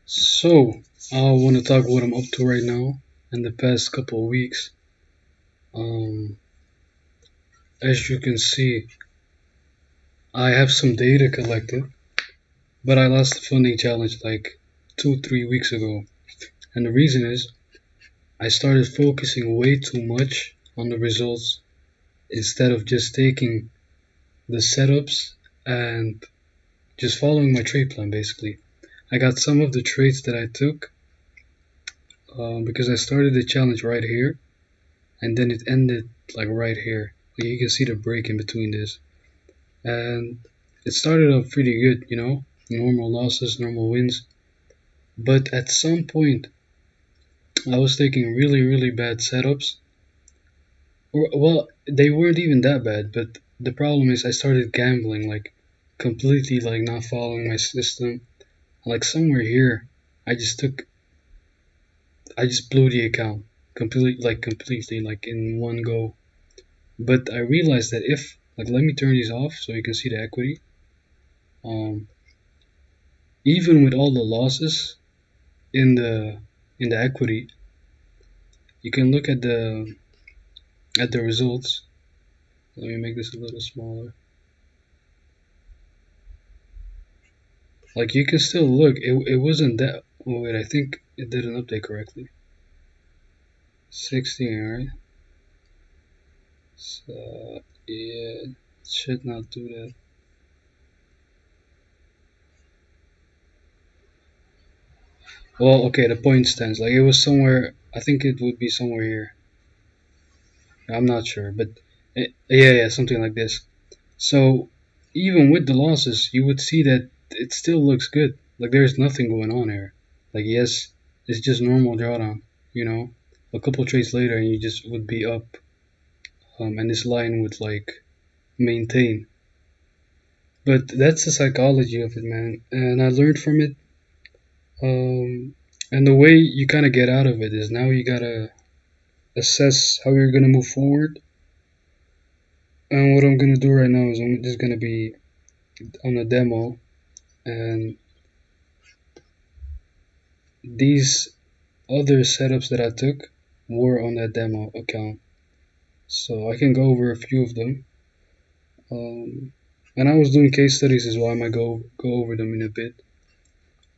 So, I want to talk what I'm up to right now in the past couple of weeks. Um, as you can see, I have some data collected, but I lost the funding challenge like 2, 3 weeks ago. And the reason is I started focusing way too much on the results instead of just taking the setups and just following my trade plan basically. I got some of the trades that I took because I started the challenge right here and then it ended like right here. Like you can see the break in between this, and it started off pretty good, normal losses, normal wins. But at some point, I was taking really, really bad setups. Or, well, they weren't even that bad, but the problem is I started gambling, like completely, like not following my system. Like somewhere here, I just took, I just blew the account completely, like in one go. But I realized that if, like, let me turn these off so you can see the equity. Um, Even with all the losses in the equity, you can look at the results. Let me make this a little smaller. Like you can still look. It wasn't that. Oh, wait, I think it didn't update correctly. 16, right? So yeah, it should not do that. Well, okay, the point stands. Like it was somewhere. I think it would be somewhere here. I'm not sure, but yeah, something like this. So even with the losses, you would see that it still looks good. Like there's nothing going on here. Like yes, it's just normal drawdown. You know, a couple trades later, and you just would be up, and this line would like maintain. But that's the psychology of it, man. And I learned from it. Um, and the way you kind of get out of it is now you gotta assess how you're gonna move forward. And what I'm gonna do right now is I'm just gonna be on a demo, and these other setups that I took were on that demo account. So I can go over a few of them. Um, and I was doing case studies as well. I might go over them in a bit,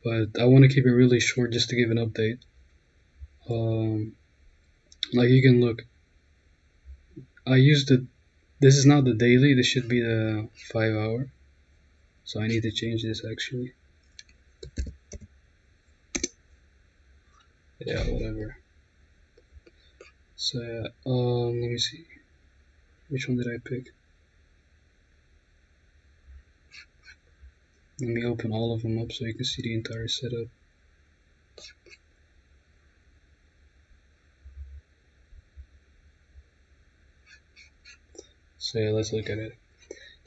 but I want to keep it really short just to give an update. Um, like you can look, I used the. This is not the daily. This should be the 5 hour. So I need to change this actually. Yeah, whatever. So yeah, let me see. Which one did I pick? Let me open all of them up so you can see the entire setup. So yeah, let's look at it.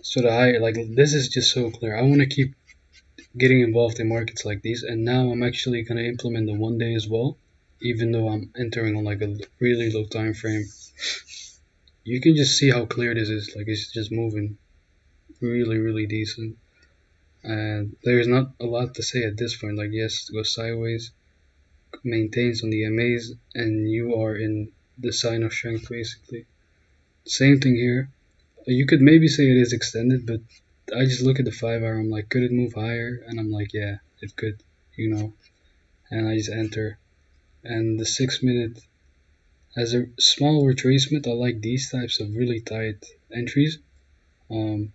So the higher, like this is just so clear. I want to keep getting involved in markets like these, and now I'm actually gonna implement the 1 day as well, even though I'm entering on like a really low time frame. You can just see how clear this is. Like it's just moving really, really decent, and there's not a lot to say at this point. Like yes, go sideways, maintains on the MAs, and you are in the sign of strength basically. Same thing here. You could maybe say it is extended, but I just look at the 5 hour. I'm like, could it move higher? And I'm like, yeah, it could, you know. And I just enter. And the 6 minute, as a small retracement, I like these types of really tight entries. Um,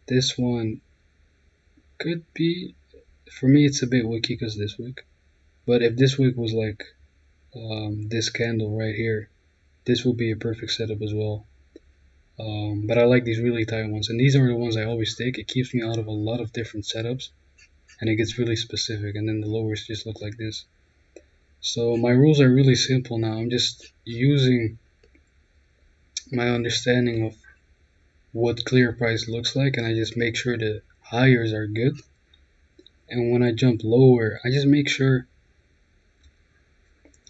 this one could be, for me, it's a bit wicky because this wick. But if this wick was like this candle right here, this would be a perfect setup as well. But I like these really tight ones, and these are the ones I always take. It keeps me out of a lot of different setups, and it gets really specific. And then the lowers just look like this. So my rules are really simple now. I'm just using my understanding of what clear price looks like, and I just make sure the higher are good. And when I jump lower, I just make sure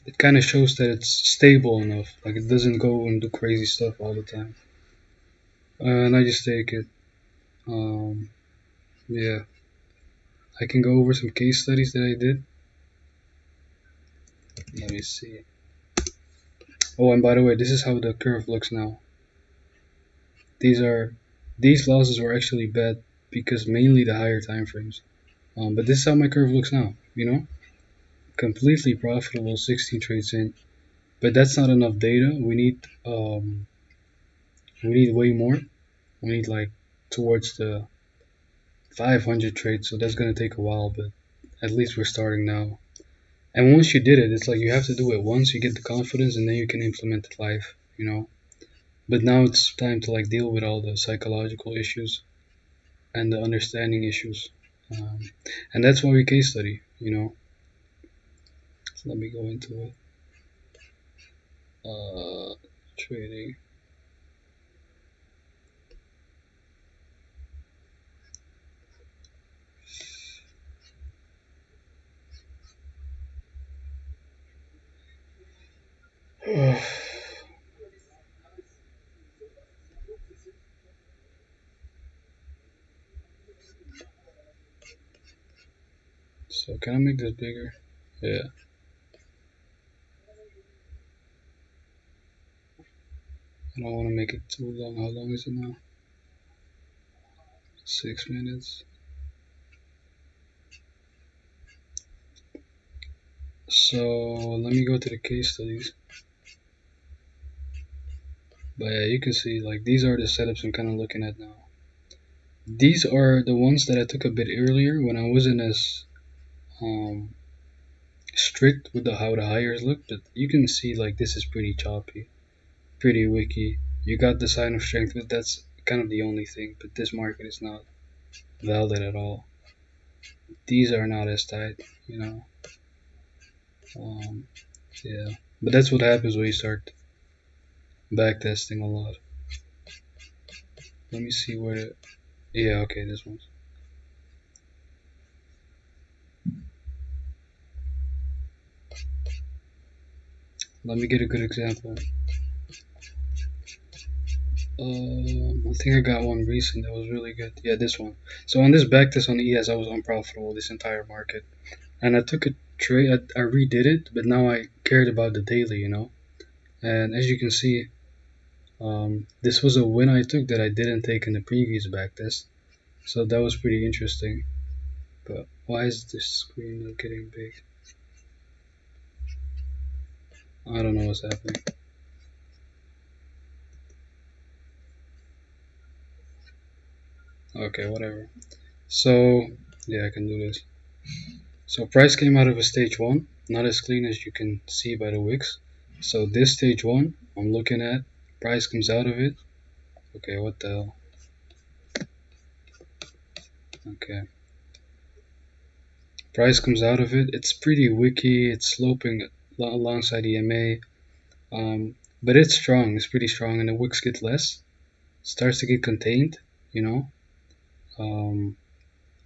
it kind of shows that it's stable enough, like it doesn't go and do crazy stuff all the time. And I just take it. Um, yeah, I can go over some case studies that I did. Let me see. Oh, and by the way, this is how the curve looks now. These are these losses were actually bad because mainly the higher time frames. But this is how my curve looks now. Completely profitable, 16 trades in. But that's not enough data. We need way more. We need like towards the 500 trades. So that's gonna take a while. But at least we're starting now. And once you did it, it's like you have to do it once. You get the confidence, and then you can implement it live. But now it's time to like deal with all the psychological issues and the understanding issues. Um, and that's why we case study. So let me go into it. Trading. So can I make this bigger? Yeah. I don't want to make it too long. How long is it now? 6 minutes. So let me go to the case studies. But yeah, you can see like these are the setups I'm kind of looking at now. These are the ones that I took a bit earlier when I wasn't as um, strict with how the hires look. But you can see like this is pretty choppy, pretty wicky. You got the sign of strength, but that's kind of the only thing. But this market is not valid at all. These are not as tight, you know. Um, yeah, but that's what happens when you start backtesting a lot. Let me see where. Yeah, okay, this one. Let me get a good example. I think I got one recent that was really good. Yeah, this one. So on this backtest on ES, I was unprofitable this entire market, and I took a trade. I redid it, but now I cared about the daily. And as you can see, this was a win I took that I didn't take in the previous backtest. So that was pretty interesting. But why is this screen not getting big? I don't know what's happening. Okay, whatever. So, yeah, I can do this. So price came out of a stage 1, not as clean as you can see by the wicks. So this stage 1, I'm looking at, price comes out of it. Okay, what the hell? Okay. Price comes out of it. It's pretty wicky. It's sloping alongside EMA. But it's strong. It's pretty strong, and the wicks get less. Starts to get contained, you know. Um,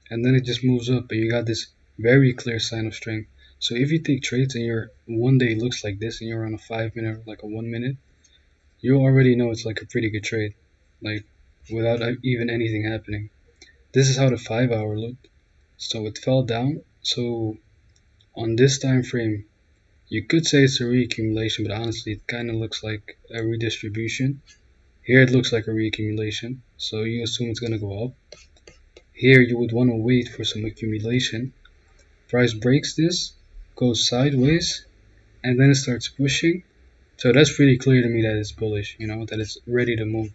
and then it just moves up, but you got this very clear sign of strength. So if you take trades and your one day looks like this, and you're on a 5 minute, like a 1 minute, you already know it's like a pretty good trade, like without even anything happening. This is how the 5 hour looked. So it fell down. So on this time frame, you could say it's a reaccumulation, but honestly, it kind of looks like a redistribution. Here it looks like a reaccumulation, so you assume it's gonna go up. Here you would want to wait for some accumulation. Price breaks this, goes sideways, and then it starts pushing. So that's pretty clear to me that it's bullish, that it's ready to move.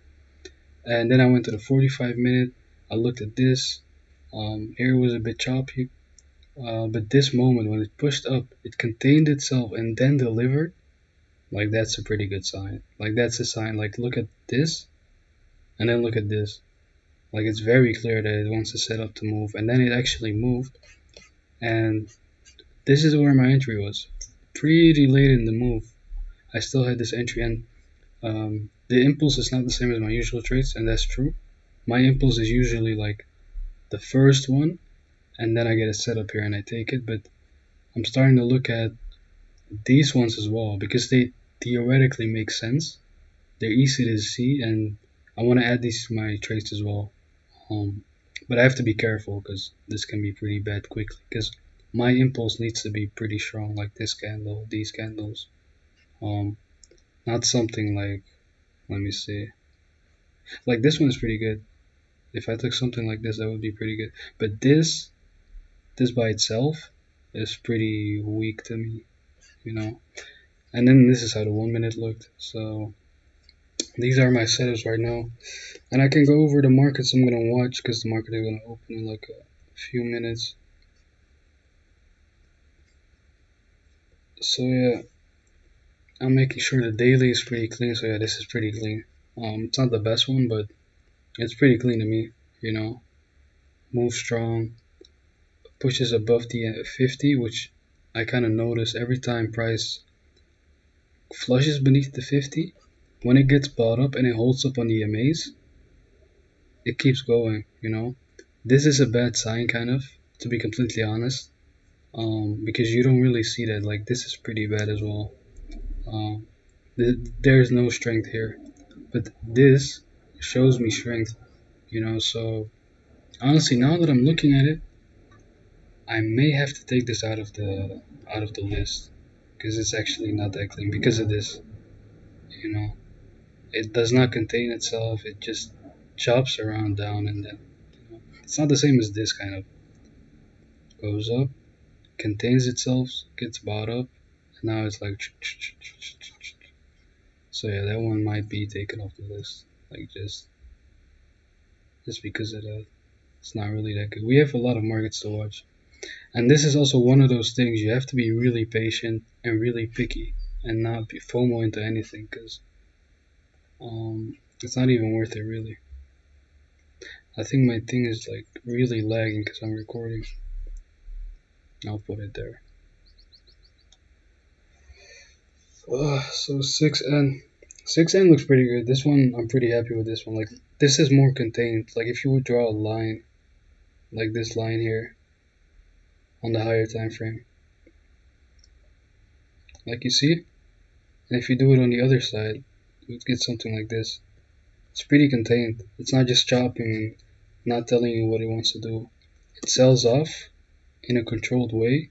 And then I went to the 45 minute. I looked at this. Here was a bit choppy, but this moment when it pushed up, it contained itself and then delivered. Like that's a pretty good sign. Like that's a sign. Like look at this, and then look at this. Like it's very clear that it wants to set up to move, and then it actually moved. And this is where my entry was. Pretty late in the move, I still had this entry, and the impulse is not the same as my usual trades, and that's true. My impulse is usually like the first one, and then I get a setup here and I take it. But I'm starting to look at these ones as well because they theoretically make sense. They're easy to see, and I want to add these to my trades as well. Um, But I have to be careful because this can be pretty bad quickly. Because my impulse needs to be pretty strong, like this candle, these candles. Um, Not something like, let me see, like this one is pretty good. If I took something like this, that would be pretty good. But this by itself is pretty weak to me, you know. And then this is how the 1 minute looked. So these are my setups right now, and I can go over the markets I'm gonna watch because the market is gonna open in like a few minutes. So yeah, I'm making sure the daily is pretty clean. So yeah, this is pretty clean. It's not the best one, but it's pretty clean to me. You know, move strong, pushes above the 50, which I kind of notice every time price flushes beneath the 50. When it gets bought up and it holds up on the EMAs, it keeps going. You know, this is a bad sign, kind of, to be completely honest. Because you don't really see that. Like this is pretty bad as well. Um, there's no strength here, but this shows me strength. You know, so honestly, now that I'm looking at it, I may have to take this out of the list because it's actually not that clean because of this. You know, it does not contain itself. It just chops around down and then it's not the same as this kind of goes up, contains itself, gets bought up, and now it's like. So yeah, that one might be taken off the list. Like just because of that. It's not really that good. We have a lot of markets to watch. And this is also one of those things you have to be really patient and really picky and not be FOMO into anything because it's not even worth it really. I think my thing is like really lagging because I'm recording. I'll put it there. So 6N. 6N looks pretty good. This one, I'm pretty happy with this one. Like, this is more contained. Like, if you would draw a line, like this line here, on the higher time frame. Like you see? And if you do it on the other side, you would get something like this. It's pretty contained. It's not just chopping and not telling you what it wants to do. It sells off in a controlled way,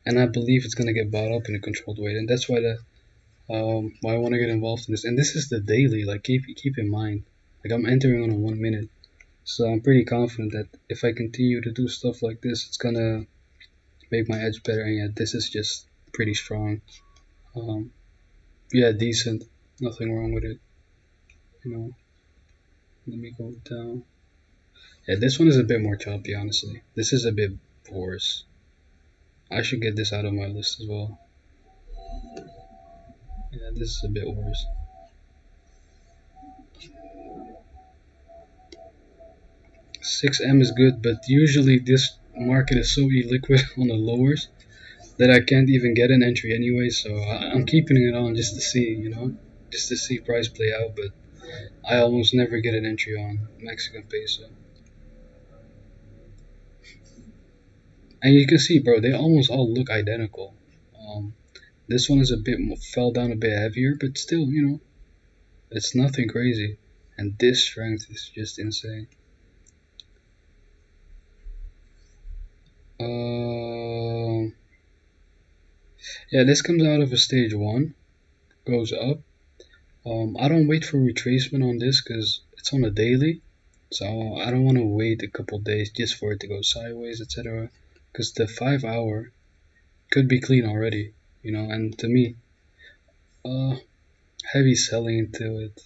and I believe it's gonna get bought up in a controlled way, and that's why I want to get involved in this. And this is the daily. Like keep in mind, like I'm entering on a 1 minute, so I'm pretty confident that if I continue to do stuff like this, it's gonna make my edge better. And yeah, this is just pretty strong. Um, yeah, decent. Nothing wrong with it. You know. Let me go down. Yeah, this one is a bit more choppy, honestly. This is a bit worse. I should get this out of my list as well. Yeah, this is a bit worse. 6M is good, but usually this market is so illiquid on the lowers that I can't even get an entry anyway, so I'm keeping it on just to see, you know, just to see price play out, but I almost never get an entry on Mexican peso. And you can see, bro, they almost all look identical. Um, this one is a bit more, fell down a bit heavier, but still, you know, it's nothing crazy. And this strength is just insane. Um, yeah, this comes out of a stage one, goes up. I don't wait for retracement on this because it's on a daily, so I don't want to wait a couple days just for it to go sideways, etc. Because the 5 hour could be clean already, you know. And to me, uh, heavy selling into it.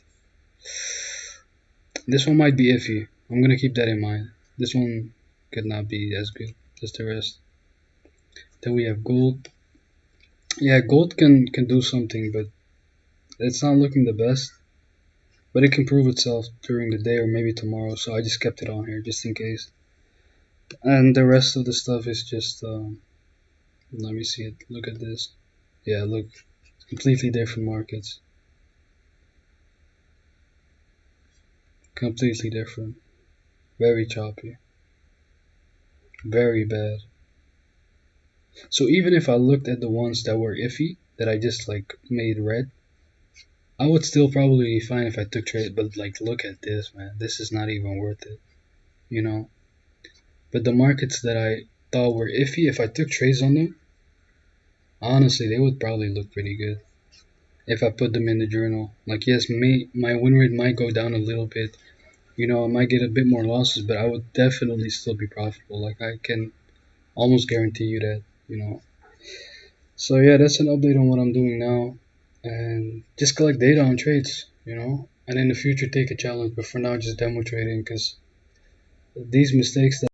This one might be iffy. I'm gonna keep that in mind. This one could not be as good as the rest. Then we have gold. Yeah, gold can do something, but it's not looking the best. But it can prove itself during the day or maybe tomorrow, so I just kept it on here just in case. And the rest of the stuff is just, let me see it. Look at this. Yeah, look, completely different markets. Completely different. Very choppy. Very bad. So even if I looked at the ones that were iffy, that I just like made red, I would still probably be fine if I took trade. But like, look at this, man. This is not even worth it. You know. But the markets that I thought were iffy, if I took trades on them, honestly, they would probably look pretty good if I put them in the journal. Like, yes, my win rate might go down a little bit. I might get a bit more losses, but I would definitely still be profitable. Like, I can almost guarantee you that. You know. So yeah, that's an update on what I'm doing now, and just collect data on trades. And in the future take a challenge. But for now, just demo trading because these mistakes that